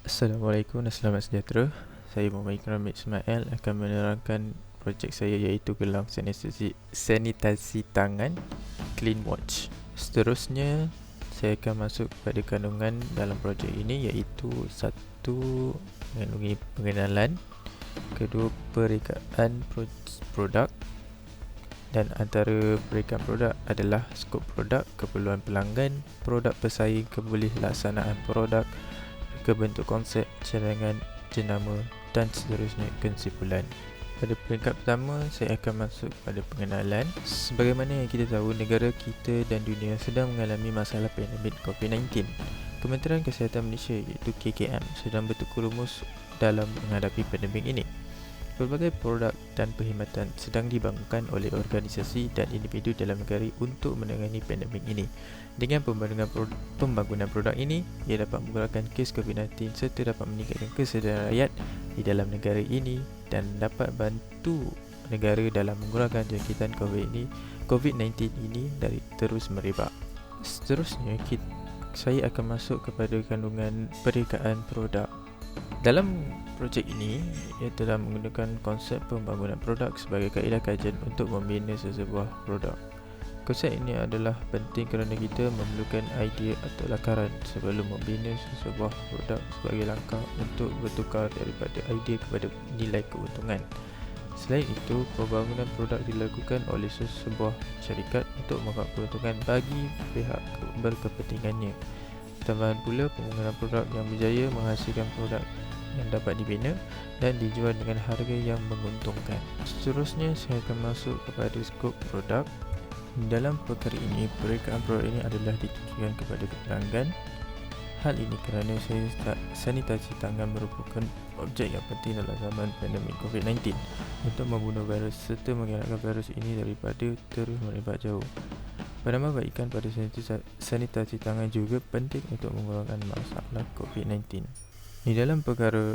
Assalamualaikum dan selamat sejahtera. Saya Muhammad Ikram Ismail akan menerangkan projek saya iaitu gelang sanitasi tangan Clean Watch. Seterusnya, saya akan masuk kepada kandungan dalam projek ini iaitu satu, mengandungi pengenalan, kedua, perekaan produk, dan antara perekaan produk adalah skop produk, keperluan pelanggan, produk pesaing, kebolehlatsanaan produk, bentuk konsep, cadangan, jenama dan seterusnya kesimpulan. Pada peringkat pertama, saya akan masuk pada pengenalan. Sebagaimana yang kita tahu, negara kita dan dunia sedang mengalami masalah pandemik COVID-19. Kementerian Kesihatan Malaysia iaitu KKM sedang bertukar rumus dalam menghadapi pandemik ini. Pelbagai produk dan perkhidmatan sedang dibangunkan oleh organisasi dan individu dalam negara untuk menangani pandemik ini. Dengan pembangunan produk ini, ia dapat mengurangkan kes COVID-19 serta dapat meningkatkan kesedaran rakyat di dalam negara ini dan dapat bantu negara dalam mengurangkan jangkitan COVID-19 ini dari terus merebak. Seterusnya, saya akan masuk kepada kandungan perekaan produk. Dalam projek ini, ia telah menggunakan konsep pembangunan produk sebagai kaedah kajian untuk membina sesebuah produk. Konsep ini adalah penting kerana kita memerlukan idea atau lakaran sebelum membina sesebuah produk sebagai langkah untuk bertukar daripada idea kepada nilai keuntungan. Selain itu, pembangunan produk dilakukan oleh sesebuah syarikat untuk membuat keuntungan bagi pihak berkepentingannya. Tambahan pula, pembangunan produk yang berjaya menghasilkan produk yang dapat dibina dan dijual dengan harga yang menguntungkan. Seterusnya, saya akan masuk kepada skop produk. Dalam perkara ini, perekaan produk ini adalah ditujukan kepada pelanggan. Hal ini kerana sanitasi tangan merupakan objek yang penting dalam zaman pandemik COVID-19 untuk membunuh virus serta mengelakkan virus ini daripada terus merebak jauh. Penambahbaikan pada sanitasi tangan juga penting untuk mengurangkan masalah COVID-19. Di dalam perkara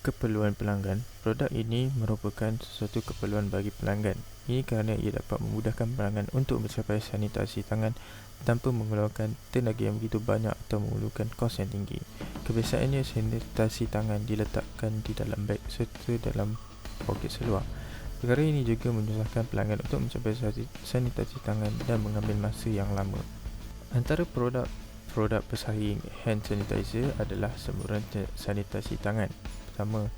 keperluan pelanggan, produk ini merupakan sesuatu keperluan bagi pelanggan. Ini kerana ia dapat memudahkan pelanggan untuk mencapai sanitasi tangan tanpa mengeluarkan tenaga yang begitu banyak atau memerlukan kos yang tinggi. Kebiasaannya, sanitasi tangan diletakkan di dalam beg serta dalam poket seluar. Perkara ini juga menyusahkan pelanggan untuk mencapai sanitasi tangan dan mengambil masa yang lama. Antara produk pesaing hand sanitizer adalah semburan sanitasi tangan. Pertama,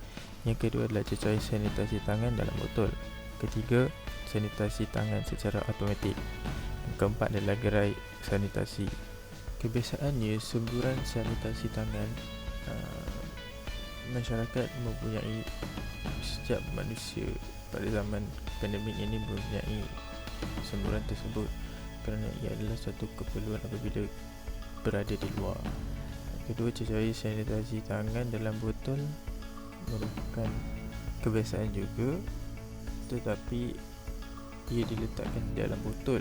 yang kedua adalah cecair sanitasi tangan dalam botol. Ketiga, sanitasi tangan secara automatik. Yang keempat adalah gerai sanitasi. Kebiasaannya, semburan sanitasi tangan masyarakat mempunyai setiap manusia pada zaman pandemik ini mempunyai semburan tersebut kerana ia adalah satu keperluan apabila berada di luar. Kedua, cecair sanitasi tangan dalam botol merupakan kebiasaan juga, tetapi ia diletakkan di dalam botol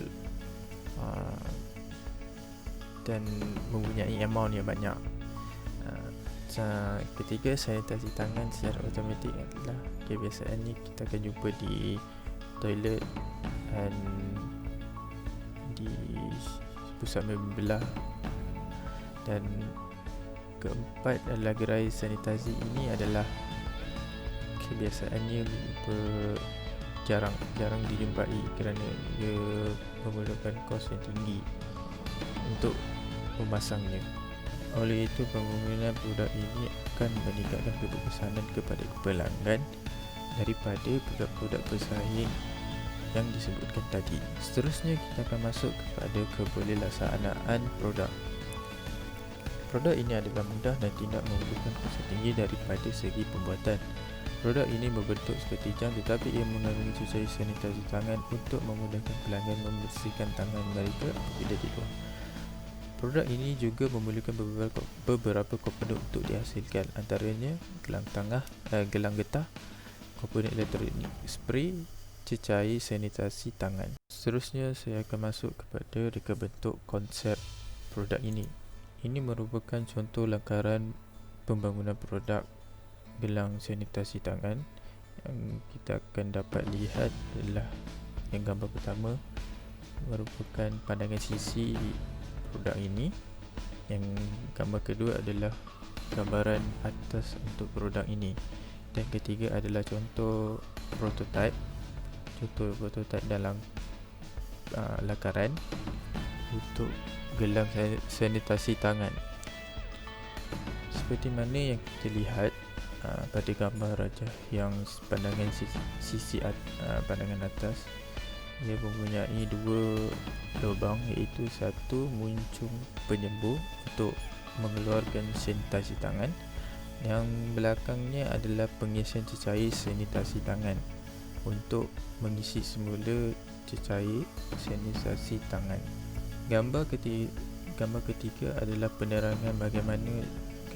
dan mempunyai amount yang banyak. Ketiga, sanitasi tangan secara automatik adalah kebiasaannya kita akan jumpa di toilet dan di pusat membelah. Dan keempat adalah gerai sanitasi. Ini adalah kebiasaannya jarang dijumpai kerana ia memerlukan kos yang tinggi untuk memasangnya. Oleh itu, pembangunan produk ini akan meningkatkan keberkesanan kepada pelanggan daripada produk pesaing yang disebutkan tadi. Seterusnya, kita akan masuk kepada kebolehlatsanaan produk. Produk ini adalah mudah dan tidak memerlukan kos tinggi daripada segi pembuatan. Produk ini berbentuk seperti jam, tetapi ia mengandungi cecair sanitasi tangan untuk memudahkan pelanggan membersihkan tangan mereka apabila di luar. Produk ini juga memerlukan beberapa komponen untuk dihasilkan, antaranya gelang getah, komponen elektronik, spray, cecair sanitasi tangan. Seterusnya, saya akan masuk kepada reka bentuk konsep produk ini. Ini merupakan contoh lakaran pembangunan produk gelang sanitasi tangan. Yang kita akan dapat lihat adalah yang gambar pertama merupakan pandangan sisi produk ini. Yang gambar kedua adalah gambaran atas untuk produk ini. Dan ketiga adalah contoh prototype dalam lakaran untuk gelang sanitasi tangan. Seperti mana yang kita lihat pada gambar rajah yang pandangan pandangan atas, ia mempunyai dua lubang, iaitu satu muncung penyembuh untuk mengeluarkan sanitasi tangan, yang belakangnya adalah pengisian cecair sanitasi tangan untuk mengisi semula cecair sanitasi tangan. Gambar ketiga adalah penerangan bagaimana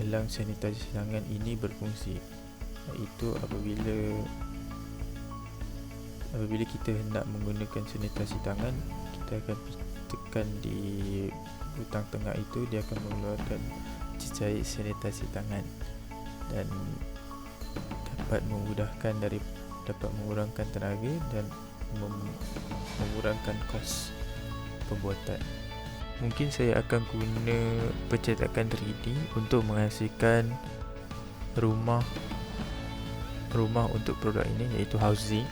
gelang sanitasi tangan ini berfungsi, iaitu apabila kita hendak menggunakan sanitasi tangan, kita akan tekan di butang tengah itu, dia akan mengeluarkan cecair sanitasi tangan dan dapat mengurangkan tenaga dan mengurangkan kos pembuatan. Mungkin saya akan guna pencetakan 3D untuk menghasilkan rumah untuk produk ini, iaitu housing,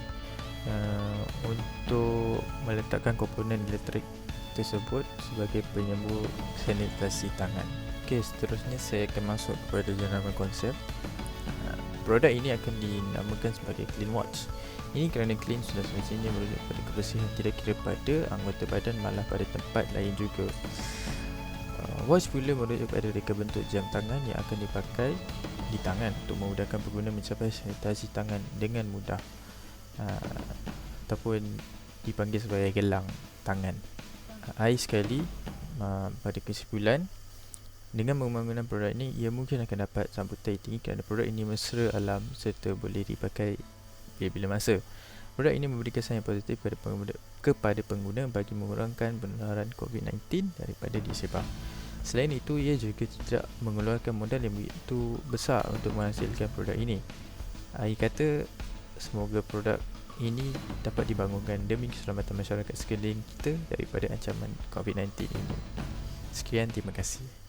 untuk meletakkan komponen elektrik tersebut sebagai penyembuh sanitasi tangan. Okey, seterusnya saya akan masuk kepada jenama konsep. Produk ini akan dinamakan sebagai Clean Watch. Ini kerana clean sudah semestinya merujuk pada kebersihan, tidak kira pada anggota badan, malah pada tempat lain juga. Watch pula merujuk pada reka bentuk jam tangan yang akan dipakai di tangan untuk memudahkan pengguna mencapai sanitasi tangan dengan mudah, ataupun dipanggil sebagai gelang tangan. Akhir sekali, pada kesimpulan, dengan pembangunan produk ini, ia mungkin akan dapat sambutan tinggi kerana produk ini mesra alam serta boleh dipakai bila-bila masa. Produk ini memberi kesan yang positif kepada pengguna bagi mengurangkan penularan COVID-19 daripada disebar. Selain itu, ia juga tidak mengeluarkan modal yang begitu besar untuk menghasilkan produk ini. Akhir kata, semoga produk ini dapat dibangunkan demi keselamatan masyarakat sekeliling kita daripada ancaman COVID-19 ini. Sekian, terima kasih.